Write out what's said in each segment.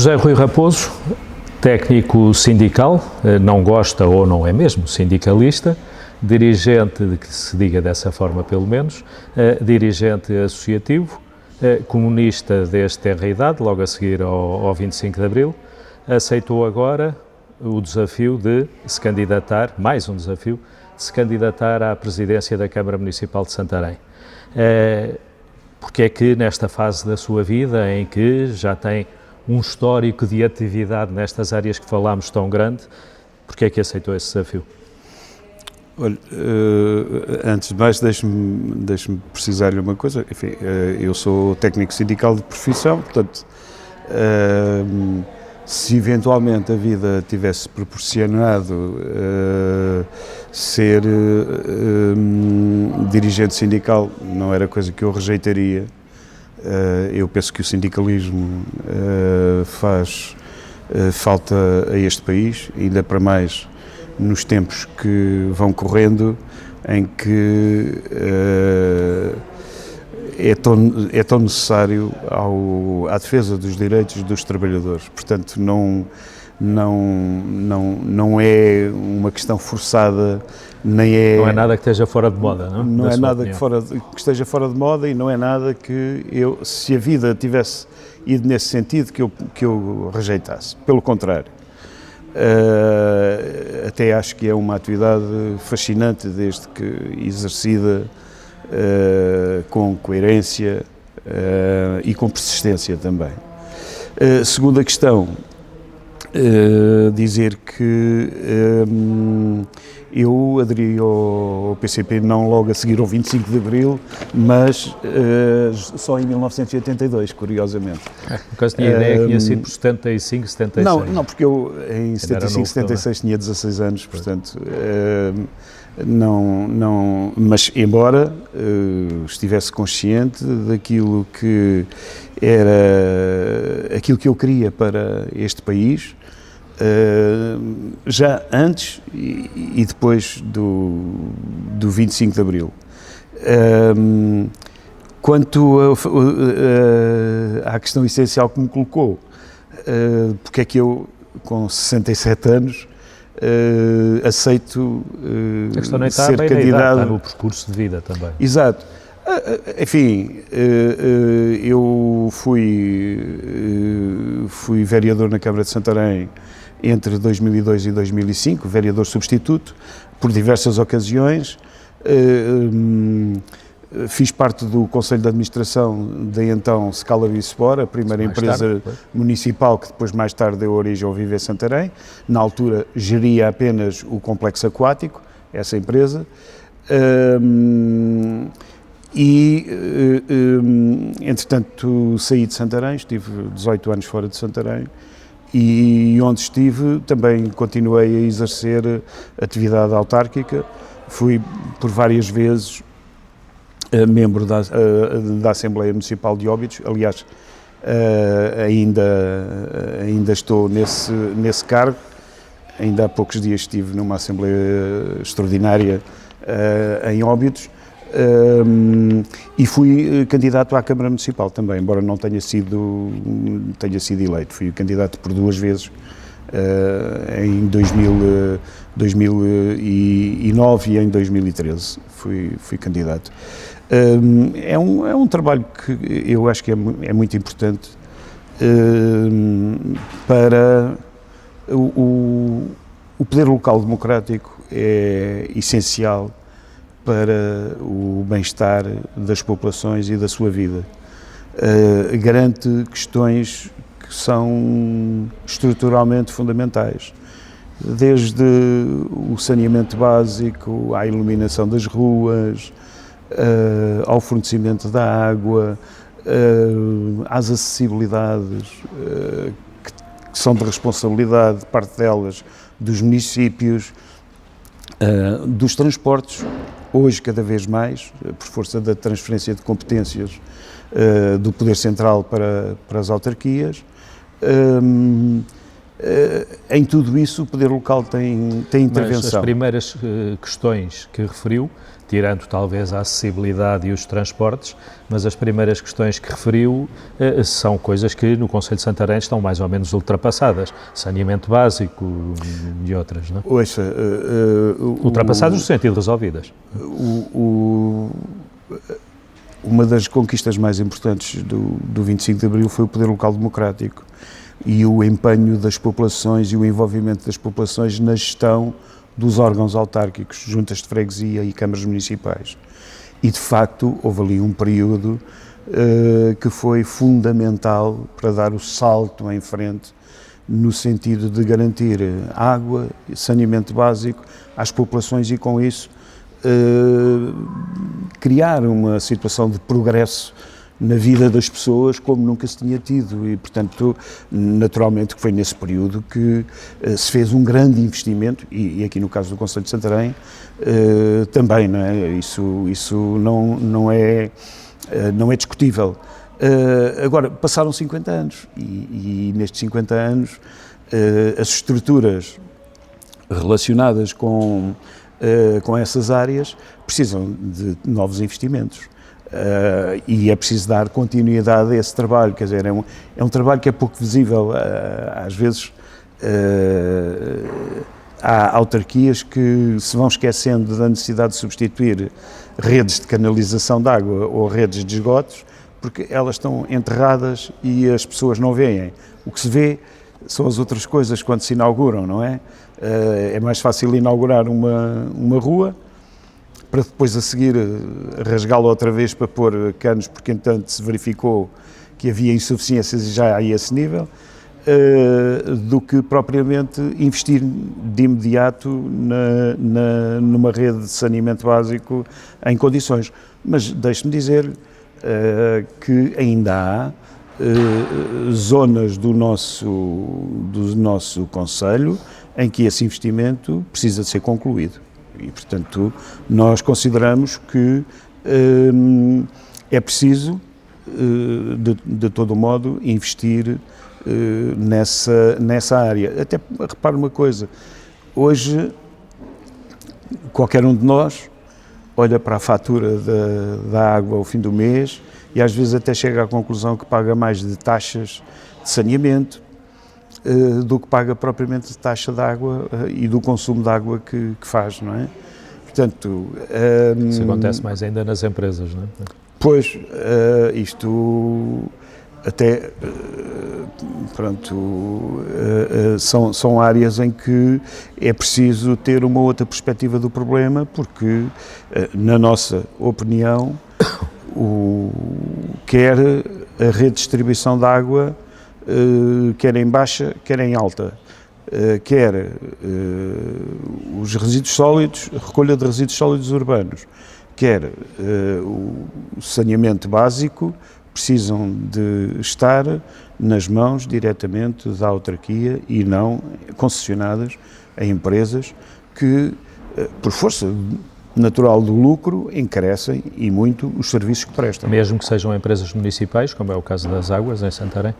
José Rui Raposo, técnico sindical, não gosta ou não é mesmo sindicalista, dirigente, de que se diga dessa forma pelo menos, dirigente associativo, comunista desde tenra idade, logo a seguir ao 25 de Abril, aceitou agora o desafio de se candidatar, mais um desafio, de se candidatar à presidência da Câmara Municipal de Santarém. Porque é que nesta fase da sua vida, em que já tem um histórico de atividade nestas áreas que falámos tão grande, porque é que aceitou esse desafio? Olha, antes de mais, deixe-me precisar-lhe uma coisa. Enfim, eu sou técnico sindical de profissão, portanto, se eventualmente a vida tivesse proporcionado ser dirigente sindical, não era coisa que eu rejeitaria. Eu penso que o sindicalismo faz falta a este país, ainda para mais nos tempos que vão correndo, em que é tão necessário à defesa dos direitos dos trabalhadores. Portanto, não é uma questão forçada, nem é... Não é nada que esteja fora de moda, não? Não é nada que esteja fora de moda, e não é nada que se a vida tivesse ido nesse sentido, que eu rejeitasse. Pelo contrário. Até acho que é uma atividade fascinante, desde que exercida com coerência e com persistência também. Segunda questão, dizer que eu aderi ao PCP não logo a seguir ao 25 de Abril, mas só em 1982, curiosamente. Nunca tinha ideia que tinha sido por 75, 76. Não, porque eu em 75, 76 tinha 16 anos, portanto, mas embora estivesse consciente daquilo que era aquilo que eu queria para este país, já antes e depois do 25 de Abril. Quanto à questão essencial que me colocou, porque é que eu, com 67 anos, aceito a questão não está ser bem candidato. Na idade, está no percurso de vida também. Exato. Enfim, eu fui vereador na Câmara de Santarém entre 2002 e 2005, vereador substituto, por diversas ocasiões. Fiz parte do Conselho de Administração da então Scala Bispor, a primeira empresa municipal que depois mais tarde deu origem ao Viver Santarém. Na altura geria apenas o complexo aquático, essa empresa. Entretanto, saí de Santarém, estive 18 anos fora de Santarém, e onde estive também continuei a exercer atividade autárquica. Fui por várias vezes membro da Assembleia Municipal de Óbidos. Aliás, ainda estou nesse cargo. Ainda há poucos dias estive numa Assembleia Extraordinária em Óbidos. E fui candidato à Câmara Municipal também, embora não tenha sido eleito. Fui candidato por duas vezes, em 2009 e em 2013 fui candidato. É um trabalho que eu acho que é muito importante para o poder local democrático, é essencial para o bem-estar das populações e da sua vida. Garante questões que são estruturalmente fundamentais, desde o saneamento básico, à iluminação das ruas, ao fornecimento da água, às acessibilidades que são de responsabilidade, parte delas, dos municípios, dos transportes. Hoje, cada vez mais, por força da transferência de competências do Poder Central para as autarquias, em tudo isso o Poder Local tem intervenção. Mas as primeiras questões que referiu tirando talvez a acessibilidade e os transportes, mas as primeiras questões que referiu são coisas que no Concelho de Santarém estão mais ou menos ultrapassadas, saneamento básico e outras, não é? Ouça, ultrapassadas no sentido de resolvidas. Uma das conquistas mais importantes do 25 de Abril foi o poder local democrático e o empenho das populações e o envolvimento das populações na gestão dos órgãos autárquicos, juntas de freguesia e câmaras municipais. E, de facto, houve ali um período que foi fundamental para dar o salto em frente no sentido de garantir água, saneamento básico às populações e, com isso, criar uma situação de progresso na vida das pessoas como nunca se tinha tido e, portanto, naturalmente que foi nesse período que se fez um grande investimento e aqui no caso do Concelho de Santarém também, não é? Isso não é discutível. Agora, passaram 50 anos e nestes 50 anos as estruturas relacionadas com essas áreas precisam de novos investimentos. E é preciso dar continuidade a esse trabalho, quer dizer, é um trabalho que é pouco visível, às vezes há autarquias que se vão esquecendo da necessidade de substituir redes de canalização de água ou redes de esgotos, porque elas estão enterradas e as pessoas não veem. O que se vê são as outras coisas quando se inauguram, não é? É mais fácil inaugurar uma rua, para depois a seguir rasgá-la outra vez para pôr canos, porque entanto se verificou que havia insuficiências já a esse nível, do que propriamente investir de imediato numa rede de saneamento básico em condições. Mas deixe-me dizer que ainda há zonas do nosso concelho em que esse investimento precisa de ser concluído. E, portanto, nós consideramos que é preciso, de todo modo, investir nessa área. Até, repare uma coisa, hoje, qualquer um de nós olha para a fatura da água ao fim do mês e às vezes até chega à conclusão que paga mais de taxas de saneamento do que paga propriamente de taxa de água e do consumo de água que faz, não é? Portanto... Isso acontece mais ainda nas empresas, não é? Pois, isto até, pronto, são áreas em que é preciso ter uma outra perspectiva do problema, porque, na nossa opinião, quer a redistribuição de água, quer em baixa, quer em alta, quer os resíduos sólidos, a recolha de resíduos sólidos urbanos, quer o saneamento básico, precisam de estar nas mãos diretamente da autarquia e não concessionadas a empresas que, por força natural do lucro, encarecem e muito os serviços que prestam. Mesmo que sejam empresas municipais, como é o caso das águas em Santarém?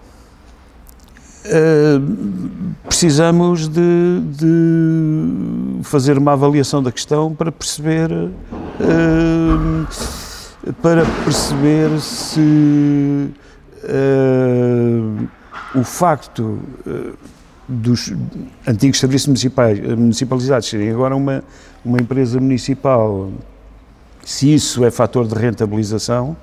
Precisamos de fazer uma avaliação da questão para perceber se o facto dos antigos serviços municipalizados serem agora uma empresa municipal, se isso é fator de rentabilização,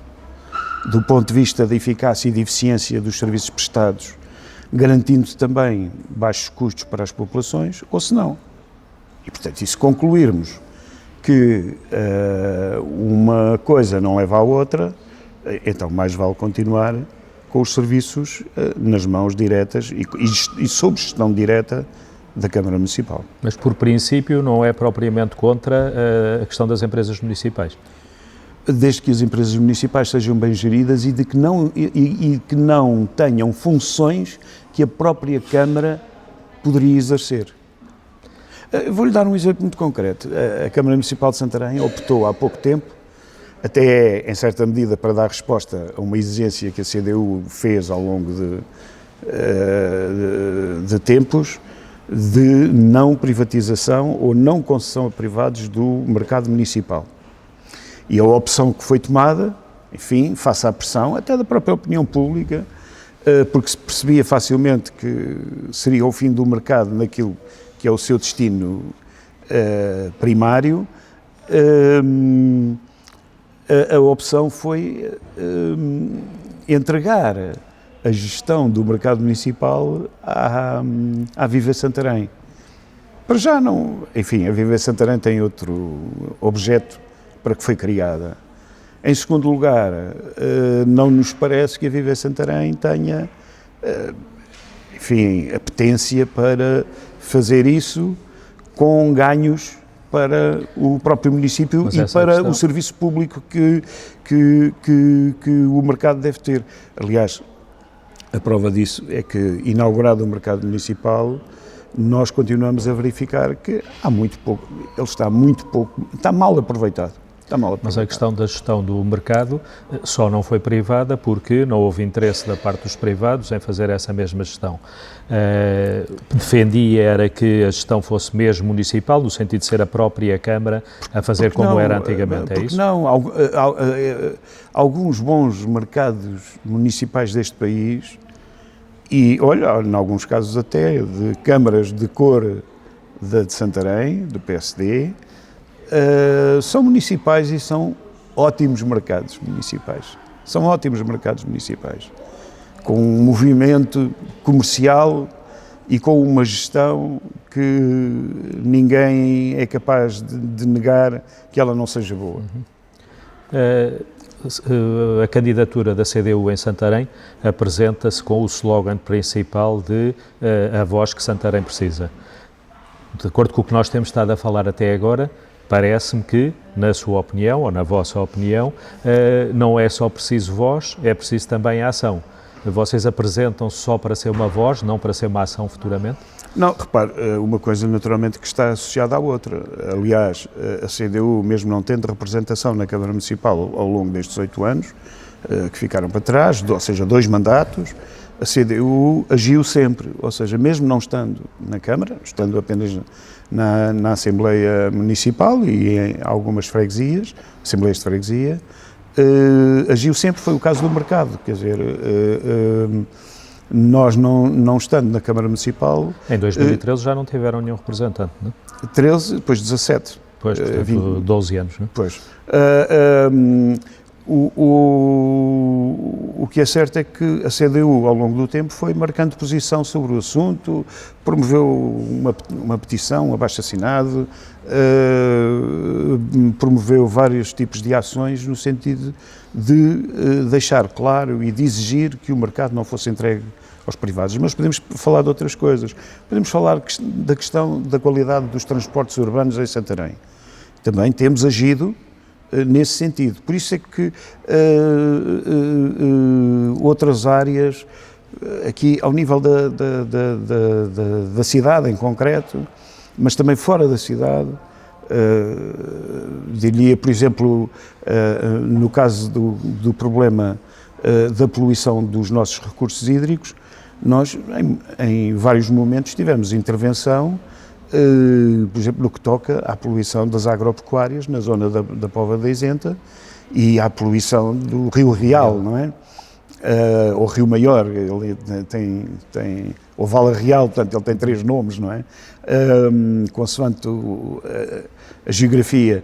do ponto de vista da eficácia e de eficiência dos serviços prestados, garantindo também baixos custos para as populações, ou se não. E, portanto, e se concluirmos que uma coisa não leva à outra, então mais vale continuar com os serviços nas mãos diretas e sob gestão direta da Câmara Municipal. Mas, por princípio, não é propriamente contra a questão das empresas municipais? Desde que as empresas municipais sejam bem geridas e que não tenham funções que a própria Câmara poderia exercer. Vou-lhe dar um exemplo muito concreto. A Câmara Municipal de Santarém optou há pouco tempo, até em certa medida para dar resposta a uma exigência que a CDU fez ao longo de tempos, de não privatização ou não concessão a privados do mercado municipal. E a opção que foi tomada, enfim, face à pressão, até da própria opinião pública, porque se percebia facilmente que seria o fim do mercado naquilo que é o seu destino primário, a opção foi entregar a gestão do mercado municipal à Viva Santarém. Para já não, enfim, a Viva Santarém tem outro objeto para que foi criada. Em segundo lugar, não nos parece que a Viva Santarém tenha, enfim, apetência para fazer isso com ganhos para o próprio município e para o serviço público que o mercado deve ter. Aliás, a prova disso é que, inaugurado o mercado municipal, nós continuamos a verificar que há muito pouco, ele está muito pouco, está mal aproveitado. Mas a questão da gestão do mercado só não foi privada porque não houve interesse da parte dos privados em fazer essa mesma gestão. Defendia era que a gestão fosse mesmo municipal, no sentido de ser a própria Câmara a fazer como não, era antigamente, é isso? Não, alguns bons mercados municipais deste país, e olha, em alguns casos até de câmaras de cor de Santarém, do PSD, são municipais e são ótimos mercados municipais. São ótimos mercados municipais, com um movimento comercial e com uma gestão que ninguém é capaz de negar que ela não seja boa. A candidatura da CDU em Santarém apresenta-se com o slogan principal de a voz que Santarém precisa. De acordo com o que nós temos estado a falar até agora, parece-me que, na sua opinião, ou na vossa opinião, não é só preciso voz, é preciso também a ação. Vocês apresentam-se só para ser uma voz, não para ser uma ação futuramente? Não, repare, uma coisa naturalmente que está associada à outra. Aliás, a CDU, mesmo não tendo representação na Câmara Municipal ao longo destes 8 anos, que ficaram para trás, ou seja, 2 mandatos, a CDU agiu sempre, ou seja, mesmo não estando na Câmara, estando apenas na Assembleia Municipal e em algumas freguesias, Assembleias de Freguesia, agiu sempre, foi o caso do mercado, quer dizer, nós não estando na Câmara Municipal... Em 2013 já não tiveram nenhum representante, não é? 13, depois 17. Pois, portanto, 12 anos, não é? Pois. O que é certo é que a CDU, ao longo do tempo, foi marcando posição sobre o assunto, promoveu uma petição, um abaixo-assinado, promoveu vários tipos de ações no sentido de deixar claro e de exigir que o mercado não fosse entregue aos privados. Mas podemos falar de outras coisas. Podemos falar da questão da qualidade dos transportes urbanos em Santarém. Também temos agido nesse sentido. Por isso é que outras áreas, aqui ao nível da cidade em concreto, mas também fora da cidade, diria, por exemplo, no caso do problema da poluição dos nossos recursos hídricos, nós em vários momentos tivemos intervenção, por exemplo, no que toca à poluição das agropecuárias na zona da Póvoa da Isenta e à poluição do Rio Real, não é? Ou Rio Maior, ele tem ou Vala Real, portanto ele tem 3 nomes, não é? Consoante a geografia.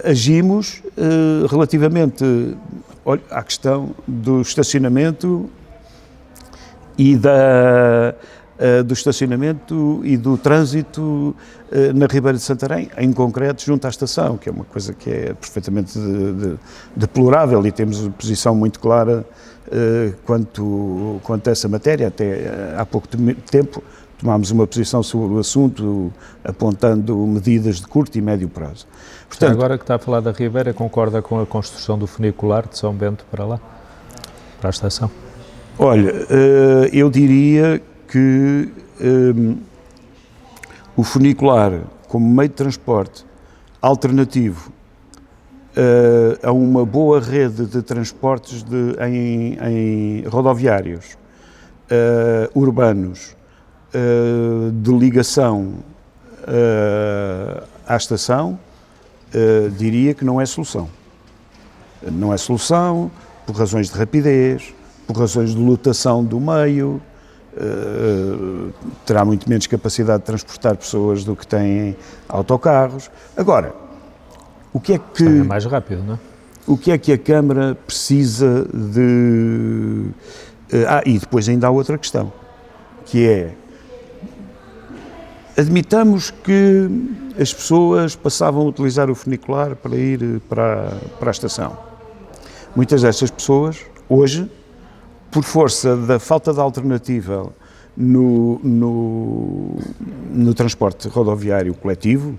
Agimos relativamente à questão do estacionamento e do trânsito na Ribeira de Santarém, em concreto junto à estação, que é uma coisa que é perfeitamente deplorável e temos posição muito clara quanto a essa matéria. Até há pouco tempo tomámos uma posição sobre o assunto, apontando medidas de curto e médio prazo. Portanto, agora que está a falar da Ribeira, concorda com a construção do funicular de São Bento para lá, para a estação? Olha, eu diria que o funicular, como meio de transporte alternativo a uma boa rede de transportes em rodoviários urbanos de ligação à estação, diria que não é solução. Não é solução por razões de rapidez, por razões de lotação do meio, terá muito menos capacidade de transportar pessoas do que têm autocarros. Agora, o que é que... É mais rápido, não é? O que é que a Câmara precisa de... e depois ainda há outra questão, que é, admitamos que as pessoas passavam a utilizar o funicular para ir para a estação. Muitas destas pessoas, hoje, por força da falta de alternativa no transporte rodoviário coletivo,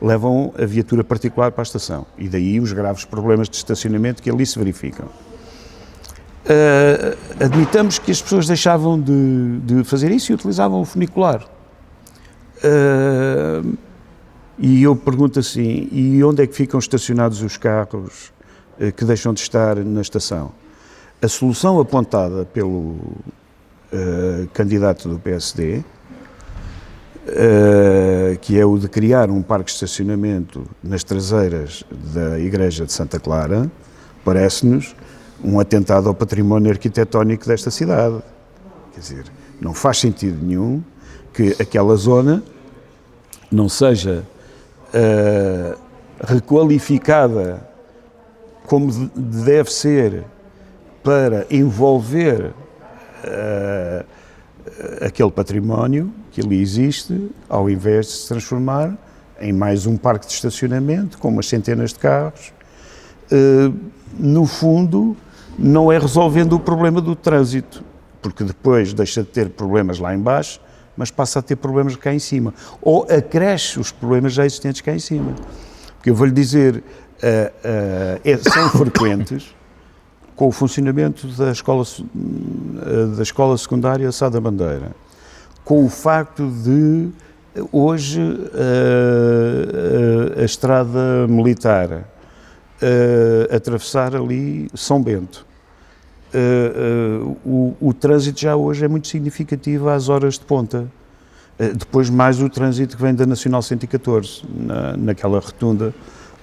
levam a viatura particular para a estação, e daí os graves problemas de estacionamento que ali se verificam. Admitamos que as pessoas deixavam de fazer isso e utilizavam o funicular. E eu pergunto assim, e onde é que ficam estacionados os carros que deixam de estar na estação? A solução apontada pelo candidato do PSD, que é o de criar um parque de estacionamento nas traseiras da Igreja de Santa Clara, parece-nos um atentado ao património arquitetónico desta cidade. Quer dizer, não faz sentido nenhum que aquela zona não seja requalificada como deve ser para envolver aquele património que ali existe, ao invés de se transformar em mais um parque de estacionamento com umas centenas de carros. No fundo, não é resolvendo o problema do trânsito, porque depois deixa de ter problemas lá em baixo, mas passa a ter problemas cá em cima, ou acresce os problemas já existentes cá em cima. Porque eu vou-lhe dizer, são frequentes com o funcionamento da escola secundária Sá da Bandeira, com o facto de hoje a estrada militar atravessar ali São Bento. O trânsito já hoje é muito significativo às horas de ponta. Depois mais o trânsito que vem da Nacional 114, naquela rotunda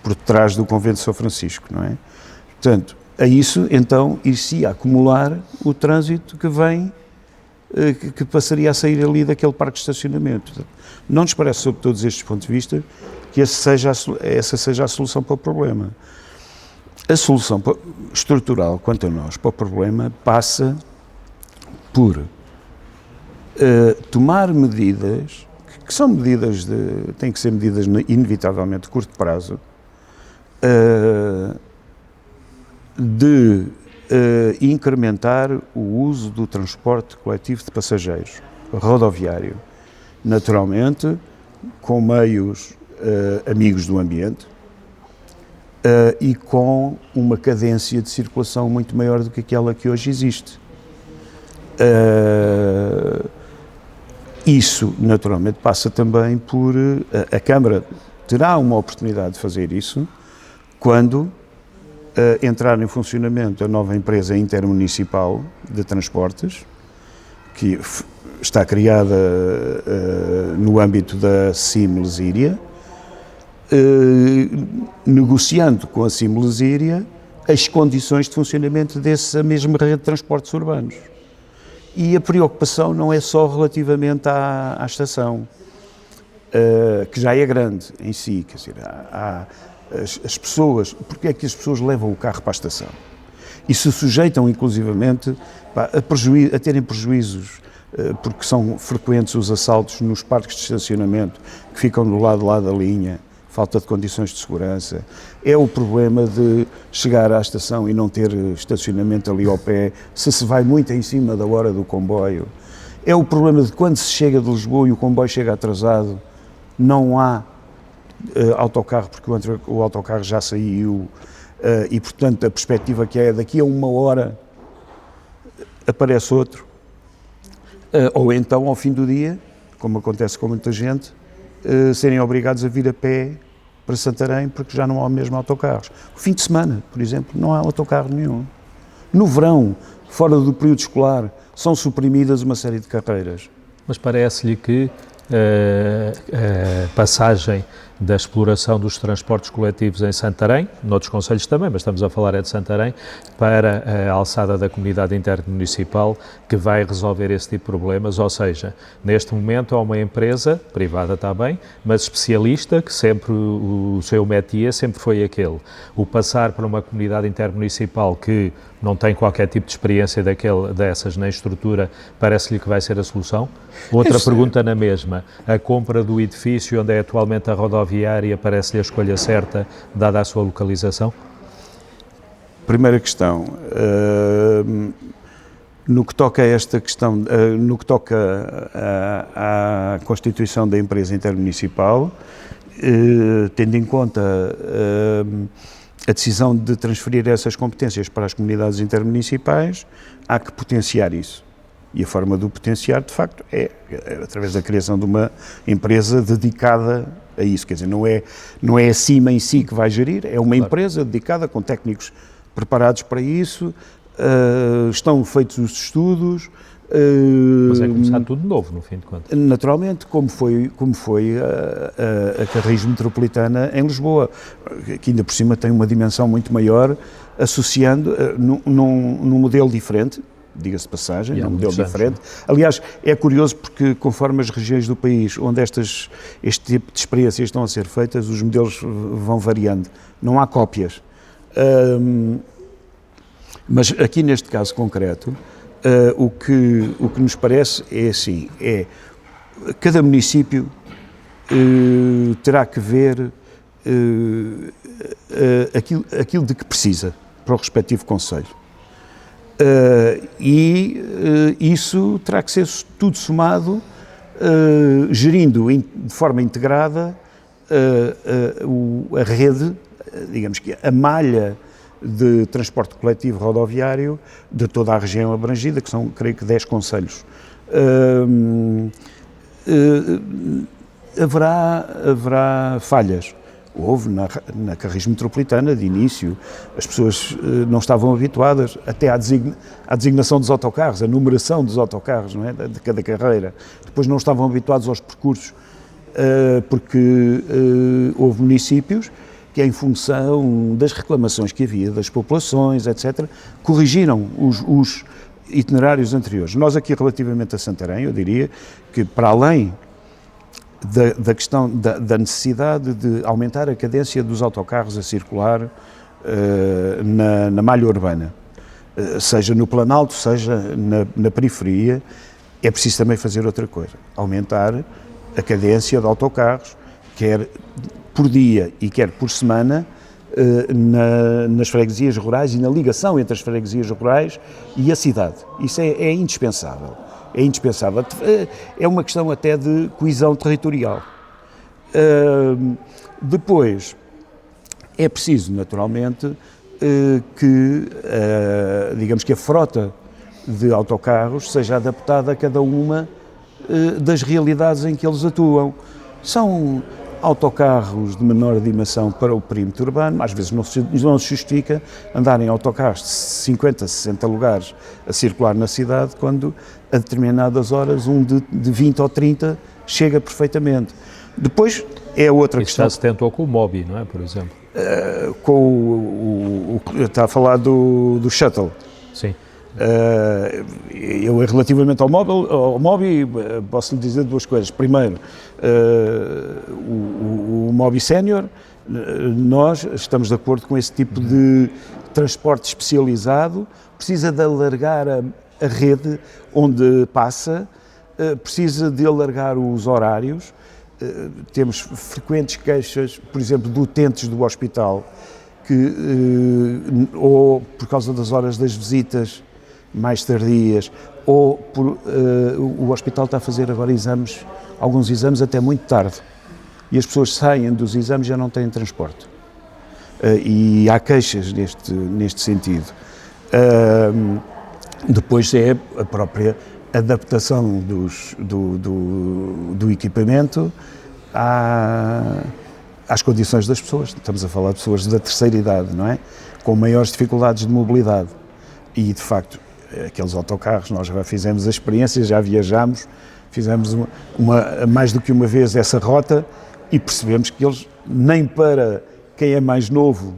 por trás do Convento de São Francisco, não é? Portanto, a isso, então, ir-se a acumular o trânsito que vem, que passaria a sair ali daquele parque de estacionamento. Portanto, não nos parece, sob todos estes pontos de vista, que essa seja a solução para o problema. A solução estrutural, quanto a nós, para o problema, passa por tomar medidas, que são medidas têm que ser medidas inevitavelmente de curto prazo, de incrementar o uso do transporte coletivo de passageiros rodoviário, naturalmente com meios amigos do ambiente e com uma cadência de circulação muito maior do que aquela que hoje existe. Isso, naturalmente, passa também por... A Câmara terá uma oportunidade de fazer isso quando entrar em funcionamento a nova empresa intermunicipal de transportes, que está criada no âmbito da CIM Lesíria, negociando com a CIM Lesíria as condições de funcionamento dessa mesma rede de transportes urbanos. E a preocupação não é só relativamente à estação, que já é grande em si, quer dizer, as pessoas, porque é que as pessoas levam o carro para a estação? E se sujeitam, inclusivamente, a terem prejuízos, porque são frequentes os assaltos nos parques de estacionamento, que ficam do lado lá da linha, falta de condições de segurança. É o problema de chegar à estação e não ter estacionamento ali ao pé, se vai muito em cima da hora do comboio. É o problema de quando se chega de Lisboa e o comboio chega atrasado, não há autocarro, porque o autocarro já saiu, e portanto a perspectiva que é daqui a uma hora aparece outro, ou então ao fim do dia, como acontece com muita gente, serem obrigados a vir a pé para Santarém porque já não há mesmo autocarros. O fim de semana, por exemplo, não há autocarro nenhum. No verão, fora do período escolar, são suprimidas uma série de carreiras. Mas parece-lhe que passagem da exploração dos transportes coletivos em Santarém, noutros concelhos também, mas estamos a falar de Santarém, para a alçada da comunidade intermunicipal que vai resolver esse tipo de problemas, ou seja, neste momento há uma empresa, privada também, mas especialista, que sempre o seu métier sempre foi aquele. O passar para uma comunidade intermunicipal que não tem qualquer tipo de experiência dessas na estrutura, parece-lhe que vai ser a solução? Outra pergunta na mesma, a compra do edifício onde é atualmente a rodoviária parece-lhe a escolha certa, dada a sua localização? Primeira questão, no que toca a esta questão, no que toca à constituição da empresa intermunicipal, tendo em conta a decisão de transferir essas competências para as comunidades intermunicipais, há que potenciar isso. E a forma de o potenciar, de facto, é através da criação de uma empresa dedicada a isso. Quer dizer, não é a CIMA em si que vai gerir, é uma empresa dedicada com técnicos preparados para isso, estão feitos os estudos. Mas é começar tudo de novo, no fim de contas. Naturalmente, como foi a Carris Metropolitana em Lisboa, que ainda por cima tem uma dimensão muito maior, associando num modelo diferente, diga-se de passagem, num modelo diferente. Aliás, é curioso porque conforme as regiões do país onde este tipo de experiências estão a ser feitas, os modelos vão variando, não há cópias. Mas aqui neste caso concreto, o que nos parece é assim, cada município terá que ver aquilo de que precisa para o respectivo concelho. Isso terá que ser tudo somado, gerindo de forma integrada a rede, digamos que a malha de transporte coletivo rodoviário de toda a região abrangida, que são, creio que, 10 concelhos. Haverá falhas. Houve na Carris Metropolitana, de início, as pessoas não estavam habituadas até à designação dos autocarros, a numeração dos autocarros, não é? De cada carreira. Depois não estavam habituados aos percursos, porque houve municípios que, em função das reclamações que havia das populações, etc., corrigiram os itinerários anteriores. Nós aqui, relativamente a Santarém, eu diria que, para além da questão da necessidade de aumentar a cadência dos autocarros a circular na malha urbana, seja no Planalto, seja na periferia, é preciso também fazer outra coisa, aumentar a cadência de autocarros, quer por dia e quer por semana, nas freguesias rurais e na ligação entre as freguesias rurais e a cidade. Isso é indispensável. É indispensável. É uma questão até de coesão territorial. Depois, é preciso, naturalmente, digamos que a frota de autocarros seja adaptada a cada uma das realidades em que eles atuam. São autocarros de menor dimensão para o perímetro urbano, às vezes não se justifica andar em autocarros de 50, 60 lugares a circular na cidade, quando a determinadas horas um de 20 ou 30 chega perfeitamente. Depois é outra questão. Isso já se tentou com o MOBI, não é, por exemplo? Está a falar do shuttle. Sim. Eu, relativamente ao MOBI, posso lhe dizer duas coisas. Primeiro, o MOBI Sénior, nós estamos de acordo com esse tipo de transporte especializado, precisa de alargar a rede onde passa, precisa de alargar os horários. Temos frequentes queixas, por exemplo, de utentes do hospital, que ou por causa das horas das visitas mais tardias, ou o hospital está a fazer agora alguns exames até muito tarde, e as pessoas saem dos exames e já não têm transporte. E há queixas neste sentido. Depois é a própria adaptação do equipamento às condições das pessoas. Estamos a falar de pessoas da terceira idade, não é? Com maiores dificuldades de mobilidade. E, de facto, aqueles autocarros, nós já fizemos a experiência, já viajámos, Fizemos mais do que uma vez essa rota e percebemos que eles, nem para quem é mais novo,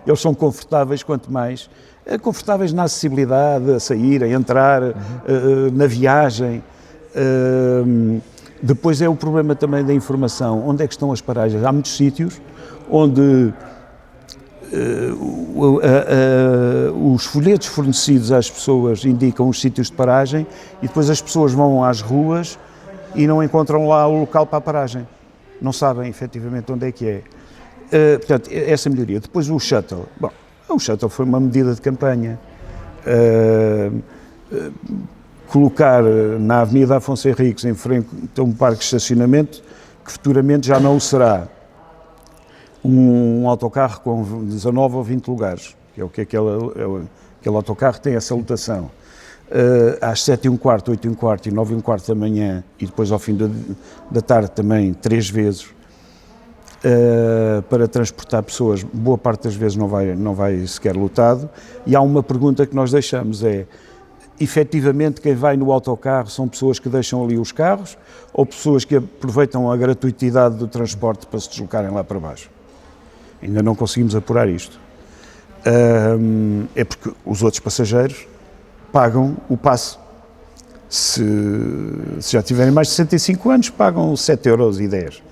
eles são confortáveis, quanto mais confortáveis na acessibilidade, a sair, a entrar, na viagem. Depois é o problema também da informação. Onde é que estão as paragens? Há muitos sítios onde os folhetos fornecidos às pessoas indicam os sítios de paragem e depois as pessoas vão às ruas e não encontram lá o local para a paragem. Não sabem efetivamente onde é que é. Portanto, essa melhoria. Depois o shuttle. Bom, o shuttle foi uma medida de campanha. Colocar na Avenida Afonso Henriques, em frente a um parque de estacionamento, que futuramente já não o será, um autocarro com 19 ou 20 lugares, que é o que aquele autocarro tem essa lotação. Às 7h15, 8h15 e 9h15 da manhã, e depois ao fim da tarde também 3 vezes, para transportar pessoas, boa parte das vezes não vai sequer lotado. E há uma pergunta que nós deixamos, efetivamente quem vai no autocarro são pessoas que deixam ali os carros ou pessoas que aproveitam a gratuitidade do transporte para se deslocarem lá para baixo? Ainda não conseguimos apurar isto. É porque os outros passageiros pagam o passe. Se já tiverem mais de 65 anos, pagam 7,10 €.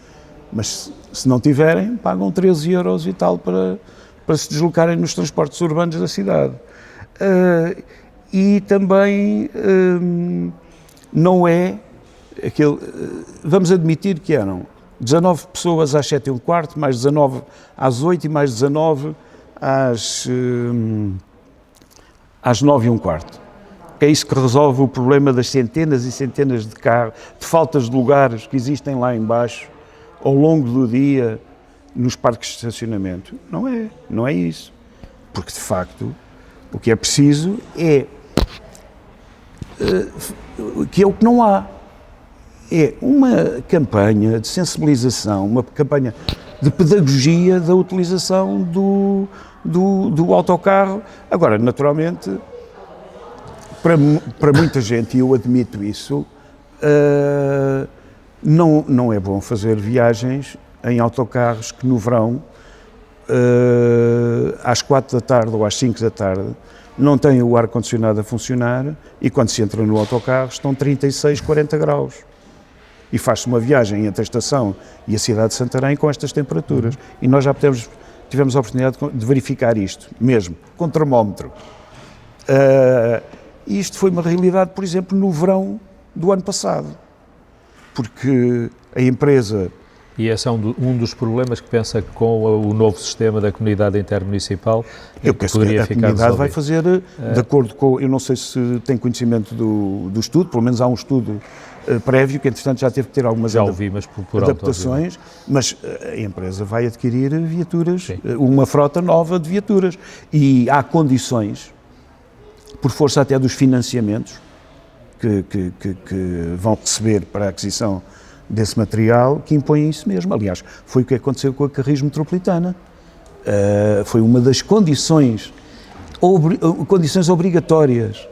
Mas se não tiverem, pagam 13 € e tal para se deslocarem nos transportes urbanos da cidade. E também não é aquele... Vamos admitir que eram 19 pessoas às 7h15, mais 19 às 8 e mais 19 às 9h15. É isso que resolve o problema das centenas e centenas de carros, de faltas de lugares que existem lá em baixo, ao longo do dia, nos parques de estacionamento. Não é isso. Porque, de facto, o que é preciso que é o que não há. É uma campanha de sensibilização, uma campanha de pedagogia da utilização do autocarro. Agora, naturalmente, para muita gente, e eu admito isso, não é bom fazer viagens em autocarros que no verão, às 4 da tarde ou às 5 da tarde, não têm o ar-condicionado a funcionar e quando se entra no autocarro estão 36, 40 graus. E faz-se uma viagem entre a estação e a cidade de Santarém com estas temperaturas. E nós já tivemos a oportunidade de verificar isto, mesmo, com termómetro. E isto foi uma realidade, por exemplo, no verão do ano passado. Porque a empresa... E esse é um dos problemas que pensa que com o novo sistema da comunidade intermunicipal poderia ficar resolvido. A comunidade vai fazer, de acordo com... Eu não sei se tem conhecimento do estudo, pelo menos há um estudo prévio, que entretanto já teve que ter algumas adaptações, mas a empresa vai adquirir viaturas, sim, uma frota nova de viaturas. E há condições, por força até dos financiamentos, que vão receber para a aquisição desse material, que impõem isso mesmo. Aliás, foi o que aconteceu com a Carris Metropolitana. Foi uma das condições obrigatórias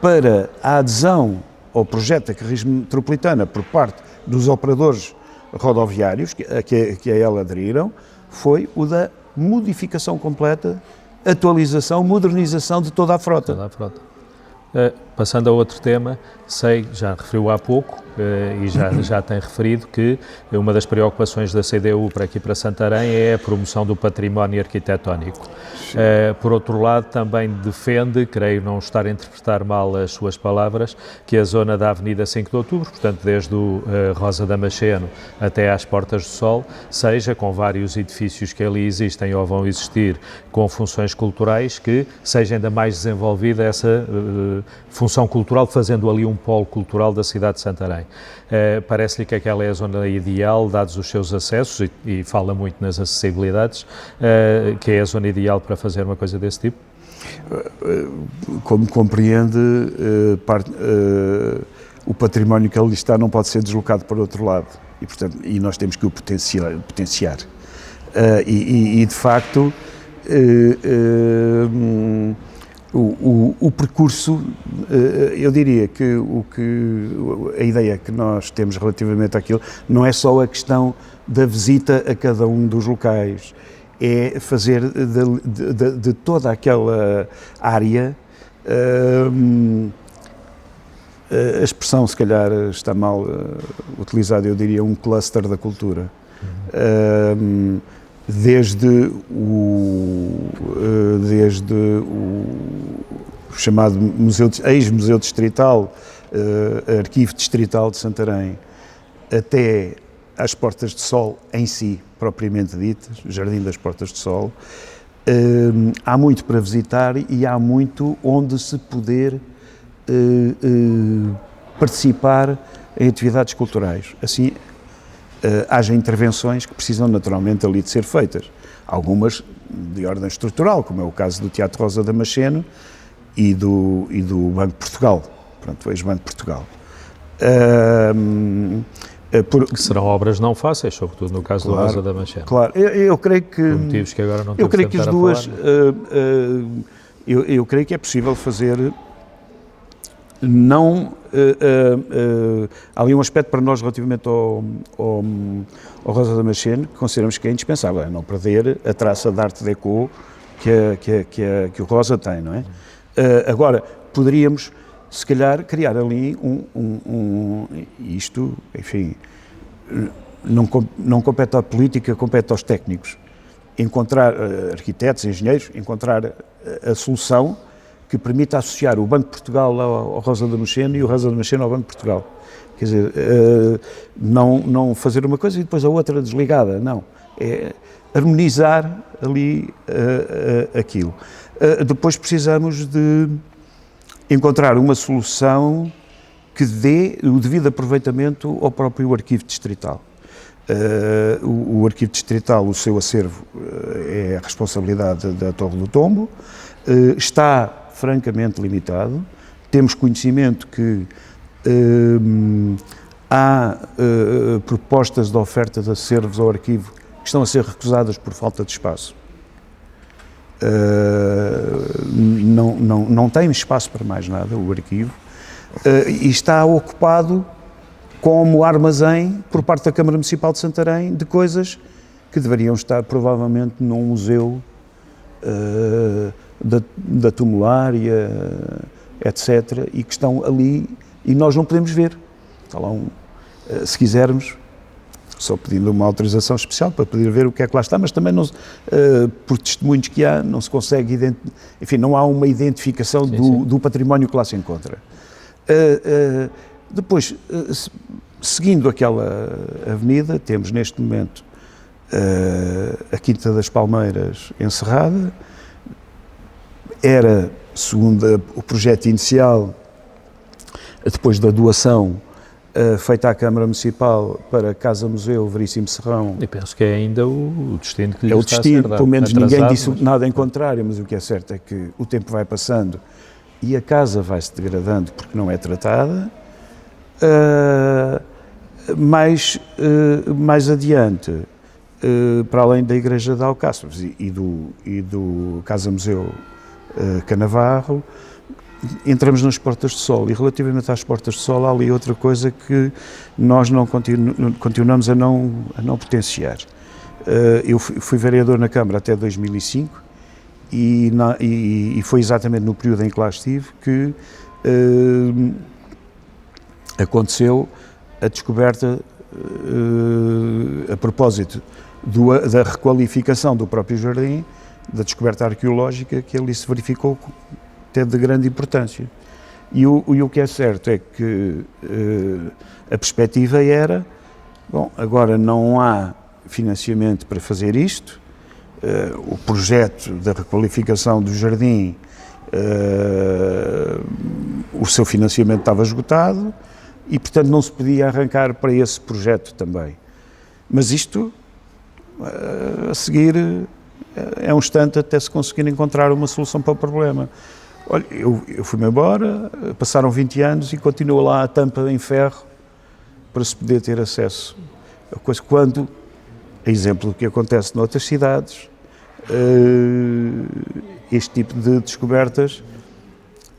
para a adesão ao projeto da Carris Metropolitana por parte dos operadores rodoviários, que a ela aderiram, foi o da modificação completa, atualização, modernização de toda a frota. Toda a frota. Passando a outro tema, já referiu há pouco e já tem referido que uma das preocupações da CDU para aqui para Santarém é a promoção do património arquitetónico. Por outro lado, também defende, creio não estar a interpretar mal as suas palavras, que a zona da Avenida 5 de Outubro, portanto desde o Rosa Damasceno até às Portas do Sol, seja com vários edifícios que ali existem ou vão existir com funções culturais, que seja ainda mais desenvolvida essa função cultural, fazendo ali um polo cultural da cidade de Santarém. Parece-lhe que aquela é a zona ideal, dados os seus acessos, e fala muito nas acessibilidades, que é a zona ideal para fazer uma coisa desse tipo? Como compreende, o património que ali está não pode ser deslocado para outro lado, e, portanto, nós temos que o potenciar. De facto, O percurso, eu diria que a ideia que nós temos relativamente àquilo não é só a questão da visita a cada um dos locais, é fazer de toda aquela área, a expressão se calhar está mal utilizada, eu diria um cluster da cultura. Desde o chamado ex-museu distrital, arquivo distrital de Santarém, até às Portas de Sol em si, propriamente ditas, o Jardim das Portas de Sol, há muito para visitar e há muito onde se poder participar em atividades culturais. Assim, haja intervenções que precisam naturalmente ali de ser feitas. Algumas de ordem estrutural, como é o caso do Teatro Rosa Damasceno e do Banco de Portugal, pronto, o ex-Banco de Portugal. Que serão obras não fáceis, sobretudo no caso do Rosa Damasceno. Claro, eu creio que... Por motivos que agora não eu creio que as duas... eu creio que é possível fazer... Não, há ali um aspecto para nós relativamente ao Rosa Damasceno que consideramos que é indispensável, é não perder a traça de arte déco que o Rosa tem, não é? Agora, poderíamos, se calhar, criar ali isto, enfim, não compete à política, compete aos técnicos. Encontrar, arquitetos, engenheiros, encontrar a solução que permita associar o Banco de Portugal ao Rosa Damasceno e o Rosa Damasceno ao Banco de Portugal. Quer dizer, não fazer uma coisa e depois a outra desligada, não. É harmonizar ali aquilo. Depois precisamos de encontrar uma solução que dê o devido aproveitamento ao próprio arquivo distrital. O arquivo distrital, o seu acervo, é a responsabilidade da Torre do Tombo, está francamente limitado. Temos conhecimento que há propostas de oferta de acervos ao arquivo que estão a ser recusadas por falta de espaço. Não tem espaço para mais nada o arquivo e está ocupado como armazém por parte da Câmara Municipal de Santarém de coisas que deveriam estar provavelmente num museu da tumulária, etc., e que estão ali e nós não podemos ver. Está lá se quisermos, só pedindo uma autorização especial para poder ver o que é que lá está, mas também não, por testemunhos que há, não se consegue, enfim, não há uma identificação do património que lá se encontra. Depois, seguindo aquela avenida, temos neste momento a Quinta das Palmeiras encerrada. Era, segundo o projeto inicial, depois da doação feita à Câmara Municipal para a Casa-Museu Veríssimo Serrão. E penso que é ainda o destino que lhe é o está destino, a ser dado. Pelo menos ninguém disse mas... nada em contrário, mas o que é certo é que o tempo vai passando e a casa vai-se degradando porque não é tratada. Mais adiante, para além da Igreja de Alcáçovos e do Casa-Museu Canavarro, entramos nas Portas de Sol, e relativamente às Portas de Sol há ali outra coisa que nós não continuamos a não potenciar. Eu fui vereador na Câmara até 2005 e foi exatamente no período em que lá estive que aconteceu a descoberta, a propósito da requalificação do próprio jardim, da descoberta arqueológica que ali se verificou ter de grande importância. E o que é certo é que a perspectiva era, bom, agora não há financiamento para fazer isto, o projeto da requalificação do jardim, o seu financiamento estava esgotado e, portanto, não se podia arrancar para esse projeto também. Mas isto, a seguir, é um instante até se conseguir encontrar uma solução para o problema. Olha, eu fui-me embora, passaram 20 anos e continua lá a tampa em ferro para se poder ter acesso. Quando, exemplo do que acontece noutras cidades, este tipo de descobertas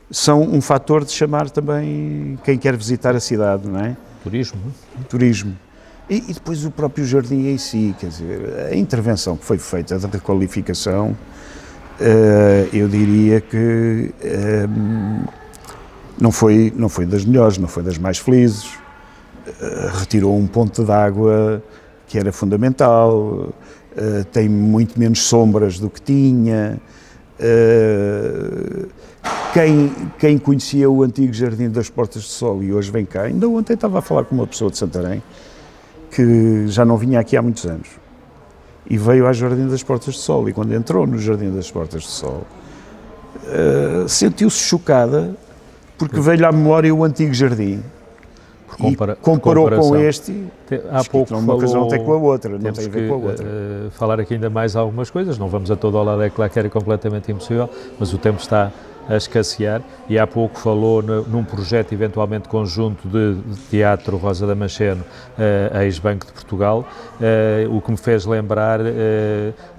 são um fator de chamar também quem quer visitar a cidade, não é? Turismo. Turismo. E depois o próprio jardim em si, quer dizer, a intervenção que foi feita da requalificação, eu diria que não foi das melhores, não foi das mais felizes. Retirou um ponto de água que era fundamental, tem muito menos sombras do que tinha. Quem conhecia o antigo Jardim das Portas de Sol e hoje vem cá, ainda ontem estava a falar com uma pessoa de Santarém que já não vinha aqui há muitos anos e veio ao Jardim das Portas de Sol, e quando entrou no Jardim das Portas de Sol sentiu-se chocada porque veio-lhe à memória o antigo jardim e comparou com este. Há pouco uma coisa não tem com a outra, não tem a ver com a outra. Falar aqui ainda mais algumas coisas, não vamos a todo ao lado, é claro que era completamente impossível, mas o tempo está a escassear, e há pouco falou num projeto eventualmente conjunto de teatro Rosa Damasceno, ex-Banco de Portugal, o que me fez lembrar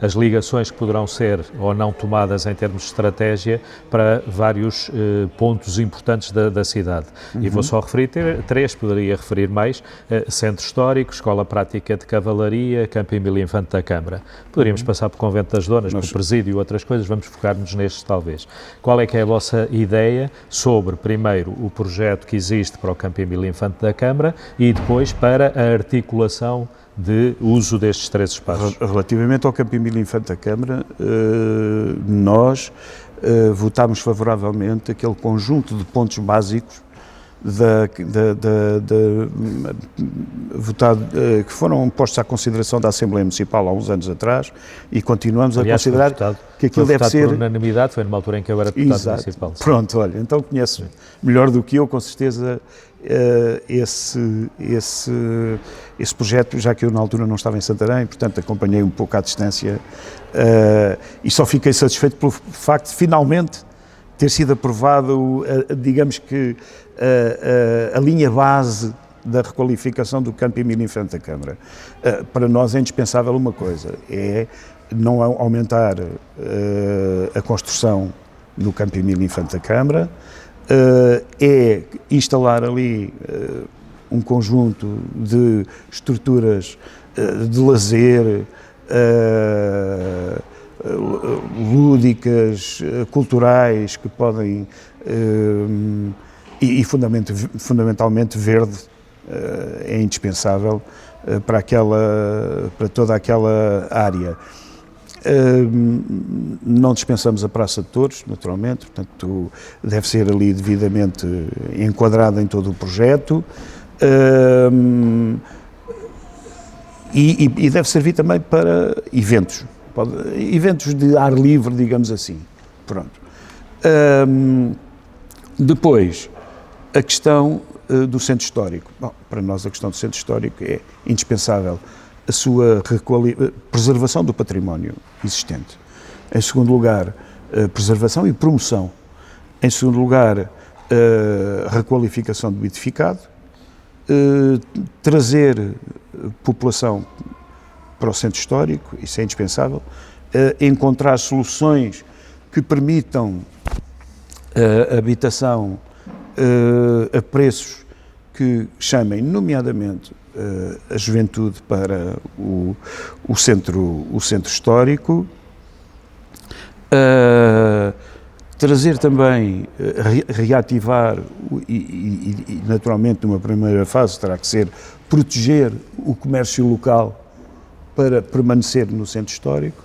as ligações que poderão ser ou não tomadas em termos de estratégia para vários pontos importantes da cidade. E vou só referir três, poderia referir mais: Centro Histórico, Escola Prática de Cavalaria, Campo Emílio Infante da Câmara. Poderíamos passar por Convento das Donas, por Presídio e outras coisas, vamos focar-nos nestes talvez. Qual é que é a vossa ideia sobre, primeiro, o projeto que existe para o Campo Emílio Infante da Câmara e depois para a articulação de uso destes três espaços? Relativamente ao Campo Emílio Infante da Câmara, nós votámos favoravelmente aquele conjunto de pontos básicos que foram postos à consideração da Assembleia Municipal há uns anos atrás, e continuamos a considerar que aquilo deve ser... por unanimidade, foi numa altura em que eu era deputado municipal. Pronto, olha, então conheço melhor do que eu, com certeza, esse projeto, já que eu na altura não estava em Santarém, portanto acompanhei um pouco à distância, e só fiquei satisfeito pelo facto de finalmente ter sido aprovado, digamos que, a linha base da requalificação do Campo Emílio Infante da Câmara. Para nós é indispensável uma coisa, é não aumentar a construção do Campo Emílio Infante da Câmara, é instalar ali um conjunto de estruturas de lazer, lúdicas, culturais, que podem, e fundamentalmente verde, é indispensável para toda aquela área. Não dispensamos a Praça de Touros, naturalmente, portanto deve ser ali devidamente enquadrada em todo o projeto, e deve servir também para eventos de ar livre, digamos assim. Pronto. Depois, a questão do centro histórico. Bom, para nós a questão do centro histórico é indispensável a sua preservação do património existente. Em segundo lugar, preservação e promoção. Em segundo lugar, requalificação do edificado, trazer população para o centro histórico, isso é indispensável, encontrar soluções que permitam a habitação a preços que chamem, nomeadamente, a juventude para o centro histórico, trazer também, reativar e naturalmente numa primeira fase terá que ser proteger o comércio local para permanecer no centro histórico.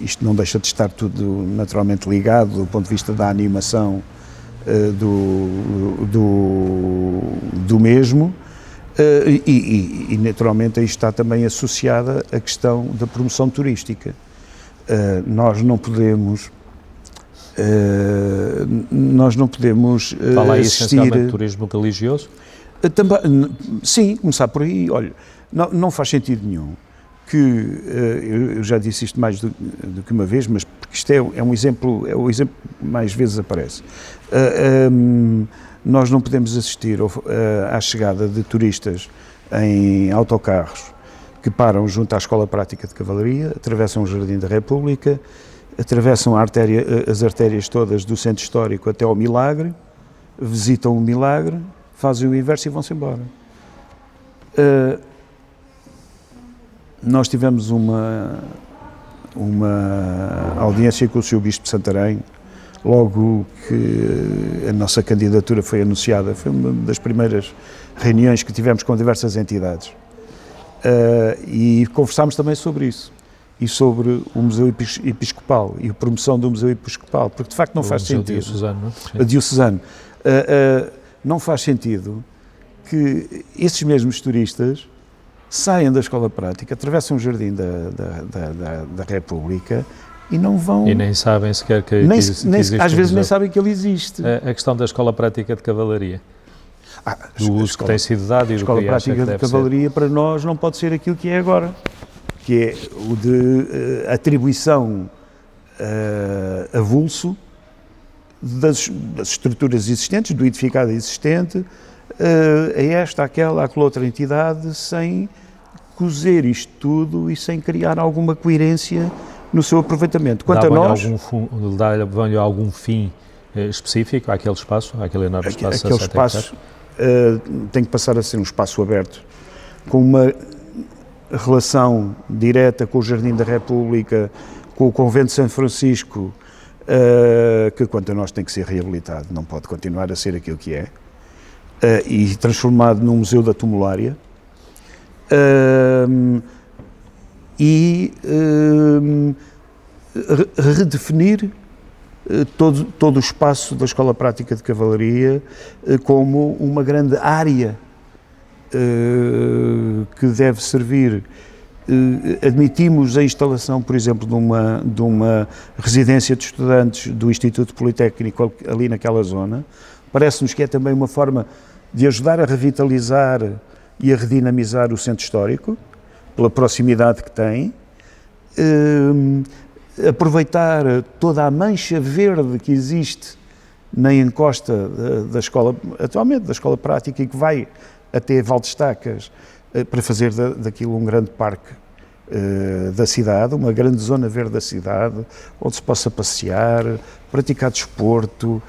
Isto não deixa de estar tudo naturalmente ligado do ponto de vista da animação do mesmo, e naturalmente aí está também associada a questão da promoção turística. Nós não podemos Fala aí assistir... essencialmente de turismo religioso? Também, sim, começar por aí. Olha, não faz sentido nenhum que, eu já disse isto mais do que uma vez, mas porque isto é um exemplo, é o exemplo que mais vezes aparece. Nós não podemos assistir à chegada de turistas em autocarros que param junto à Escola Prática de Cavalaria, atravessam o Jardim da República atravessam as artérias todas do centro histórico até ao Milagre, visitam o Milagre, fazem o inverso e vão-se embora. Nós tivemos uma audiência com o Sr. Bispo de Santarém, logo que a nossa candidatura foi anunciada. Foi uma das primeiras reuniões que tivemos com diversas entidades. E conversámos também sobre isso. E sobre o Museu Episcopal e a promoção do Museu Episcopal, porque de facto não faz sentido. Diocesano. Não faz sentido que esses mesmos turistas saiam da escola prática, atravessam o jardim da República e não vão... E nem sabem sequer que existe às vezes nem sabem que ele existe. A questão da escola prática de cavalaria. Do uso que tem sido dado e do que a escola prática de cavalaria para nós não pode ser aquilo que é agora, que é o de atribuição avulso das estruturas existentes, do edificado existente, a esta, aquela outra entidade, sem cozer isto tudo e sem criar alguma coerência no seu aproveitamento. Quanto a nós... Dá-lhe algum fim específico àquele espaço, àquele enorme espaço? Aquele espaço tem que passar a ser um espaço aberto, com uma relação direta com o Jardim da República, com o Convento de São Francisco, que quanto a nós tem que ser reabilitado, não pode continuar a ser aquilo que é, e transformado num Museu da Tumulária, e redefinir todo o espaço da Escola Prática de Cavalaria como uma grande área que deve servir. Admitimos a instalação, por exemplo, de uma residência de estudantes do Instituto Politécnico ali naquela zona. Parece-nos que é também uma forma de ajudar a revitalizar e a redinamizar o centro histórico, pela proximidade que tem, aproveitar toda a mancha verde que existe na encosta da escola, atualmente da Escola Prática, e que vai até Valdestacas, para fazer daquilo um grande parque da cidade, uma grande zona verde da cidade, onde se possa passear, praticar desporto,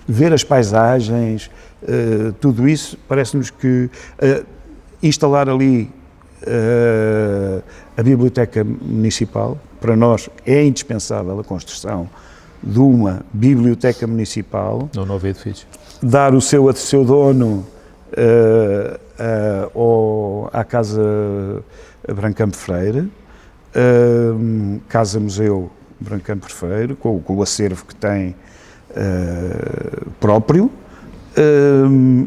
ver as paisagens, tudo isso. Parece-nos que instalar ali a Biblioteca Municipal, para nós é indispensável a construção de uma Biblioteca Municipal. No novo edifício. Dar o seu dono à Casa Brancampo Freire, Casa Museu Brancampo Freire, com o acervo que tem próprio,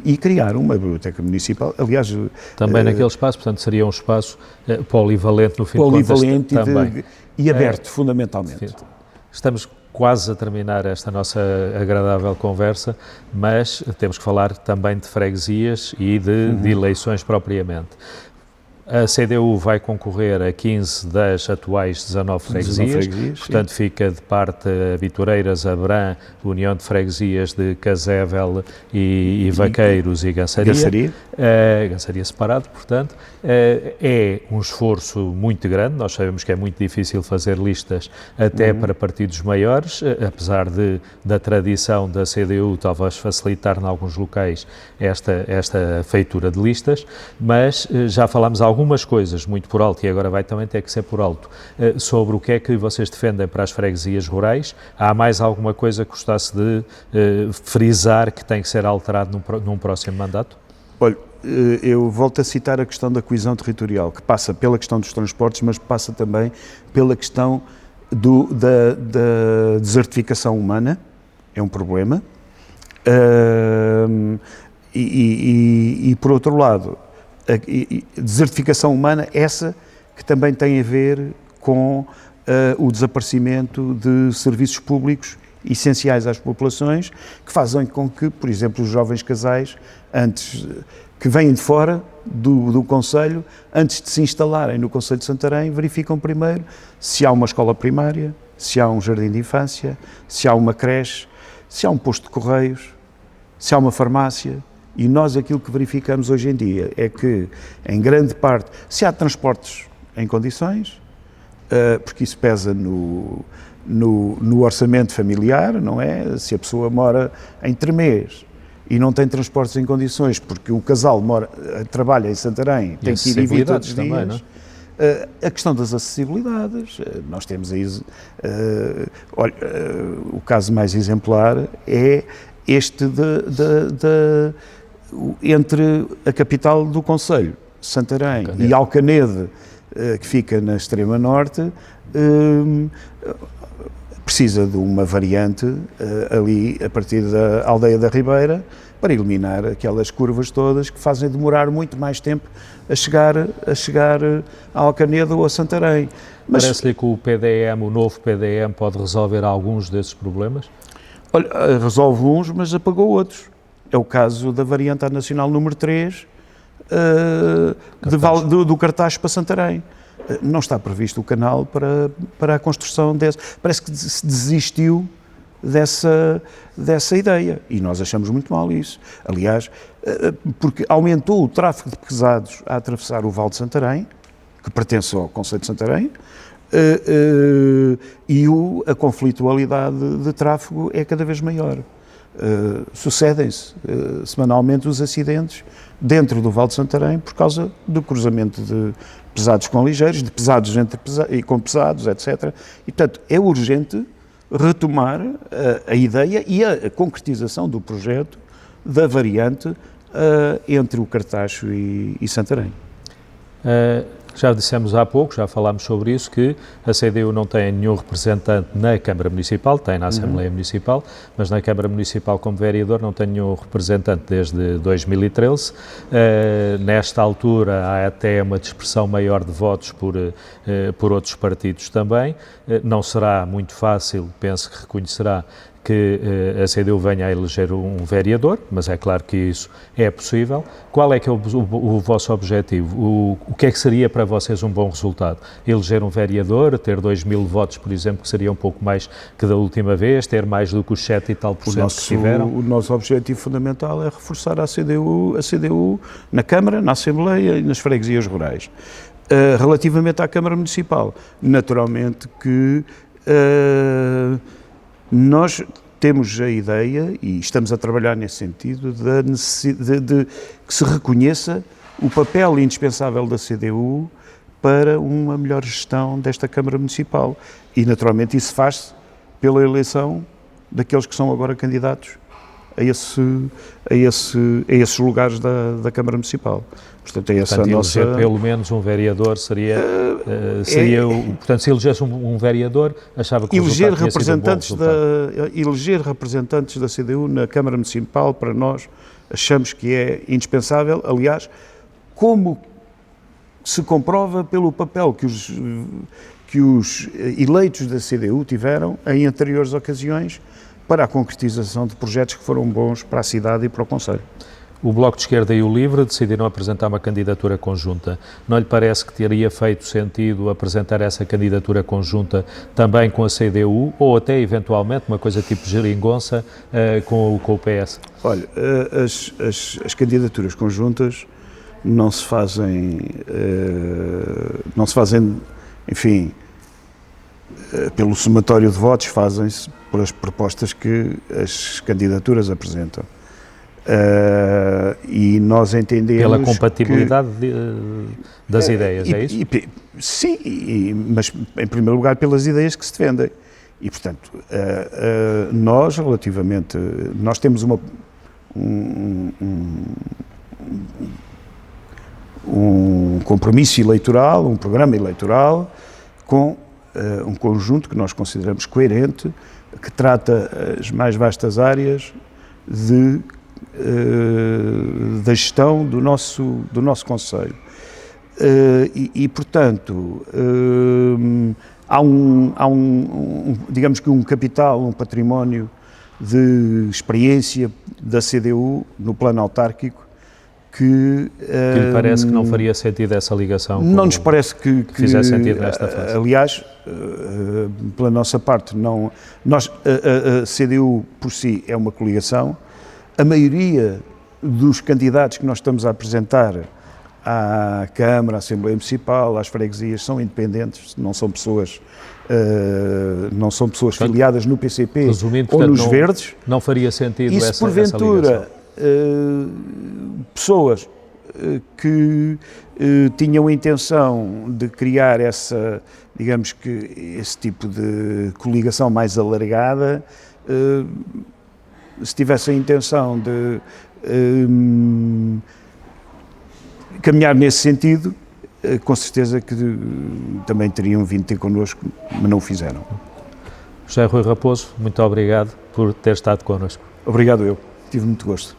e criar uma biblioteca municipal, aliás... Também naquele espaço, portanto, seria um espaço polivalente no fim de contas. Polivalente e aberto, fundamentalmente. Estamos quase a terminar esta nossa agradável conversa, mas temos que falar também de freguesias e de eleições propriamente. A CDU vai concorrer a 15 das atuais 19 freguesias, portanto sim. Fica de parte a Vitoreiras, Abrã, União de Freguesias de Casével e Vaqueiros e Gançaria. Gançaria separado, portanto. É um esforço muito grande, nós sabemos que é muito difícil fazer listas até para partidos maiores, apesar da tradição da CDU talvez facilitar em alguns locais esta feitura de listas, mas já falámos algumas coisas muito por alto, e agora vai também ter que ser por alto, sobre o que é que vocês defendem para as freguesias rurais. Há mais alguma coisa que gostasse de frisar que tem que ser alterado num próximo mandato? Olha, eu volto a citar a questão da coesão territorial, que passa pela questão dos transportes, mas passa também pela questão da desertificação humana, é um problema, e por outro lado, a desertificação humana, essa que também tem a ver com o desaparecimento de serviços públicos essenciais às populações, que fazem com que, por exemplo, os jovens casais, que vêm de fora do concelho, antes de se instalarem no concelho de Santarém, verificam primeiro se há uma escola primária, se há um jardim de infância, se há uma creche, se há um posto de correios, se há uma farmácia. E nós aquilo que verificamos hoje em dia é que, em grande parte, se há transportes em condições, porque isso pesa no orçamento familiar, não é? Se a pessoa mora em Tremês e não tem transportes em condições, porque o casal trabalha em Santarém, tem que ir e vir todos os dias. Também, não é? A questão das acessibilidades, nós temos aí, o caso mais exemplar é este entre a capital do concelho, Santarém, e Alcanede, que fica na extrema norte, precisa de uma variante ali a partir da Aldeia da Ribeira para eliminar aquelas curvas todas que fazem demorar muito mais tempo a chegar a Alcanede ou a Santarém. Parece-lhe que o novo PDM pode resolver alguns desses problemas? Olha, resolve uns, mas apagou outros. É o caso da variante nacional número 3 do Cartaz para Santarém. Não está previsto o canal para a construção desse. Parece que se desistiu dessa ideia e nós achamos muito mal isso. Aliás, porque aumentou o tráfego de pesados a atravessar o Val de Santarém, que pertence ao concelho de Santarém, e a conflitualidade de tráfego é cada vez maior. Sucedem-se semanalmente os acidentes dentro do Val de Santarém por causa do cruzamento de pesados com ligeiros, de pesados com pesados, etc. E, portanto, é urgente retomar a ideia e a concretização do projeto da variante entre o Cartacho e Santarém. Já dissemos há pouco, já falámos sobre isso, que a CDU não tem nenhum representante na Câmara Municipal, tem na Assembleia Municipal, mas na Câmara Municipal como vereador não tem nenhum representante desde 2013. Nesta altura há até uma dispersão maior de votos por outros partidos também. Não será muito fácil, penso que reconhecerá, que a CDU venha a eleger um vereador, mas é claro que isso é possível. Qual é que é o vosso objetivo? O que é que seria para vocês um bom resultado? Eleger um vereador, ter 2.000 votos, por exemplo, que seria um pouco mais que da última vez, ter mais do que os 7 e tal por cento que tiveram? O nosso objetivo fundamental é reforçar a CDU na Câmara, na Assembleia e nas freguesias rurais. Relativamente à Câmara Municipal, naturalmente que nós temos a ideia, e estamos a trabalhar nesse sentido, de que se reconheça o papel indispensável da CDU para uma melhor gestão desta Câmara Municipal. E, naturalmente, isso faz-se pela eleição daqueles que são agora candidatos a esses lugares da Câmara Municipal. Portanto, é essa portanto, a nossa... eleger pelo menos um vereador seria portanto, se elegesse um vereador, achava que o resultado tinha sido um bom resultado. Eleger representantes da CDU na Câmara Municipal, para nós, achamos que é indispensável. Aliás, como se comprova pelo papel que os eleitos da CDU tiveram em anteriores ocasiões para a concretização de projetos que foram bons para a cidade e para o concelho. O Bloco de Esquerda e o LIVRE decidiram apresentar uma candidatura conjunta. Não lhe parece que teria feito sentido apresentar essa candidatura conjunta também com a CDU ou até, eventualmente, uma coisa tipo geringonça com o PS? Olha, as candidaturas conjuntas não se fazem, enfim, pelo somatório de votos, fazem-se pelas propostas que as candidaturas apresentam. E nós entendemos pela compatibilidade das ideias, é isso? Sim, mas em primeiro lugar pelas ideias que se defendem. E, portanto, nós temos um compromisso eleitoral, um programa eleitoral com um conjunto que nós consideramos coerente, que trata as mais vastas áreas da gestão do nosso concelho. Portanto, há digamos que um capital, um património de experiência da CDU no plano autárquico que lhe parece que não faria sentido essa ligação? Não nos parece que fizesse sentido nesta fase. Aliás, pela nossa parte, a CDU por si é uma coligação. A maioria dos candidatos que nós estamos a apresentar à Câmara, à Assembleia Municipal, às freguesias, são independentes, não são pessoas filiadas no PCP Resumindo, ou portanto, nos Verdes. Não faria sentido E se essa porventura pessoas que tinham a intenção de criar digamos que esse tipo de coligação mais alargada, se tivessem a intenção de caminhar nesse sentido, com certeza que também teriam vindo ter connosco, mas não o fizeram. José Rui Raposo, muito obrigado por ter estado connosco. Obrigado eu, tive muito gosto.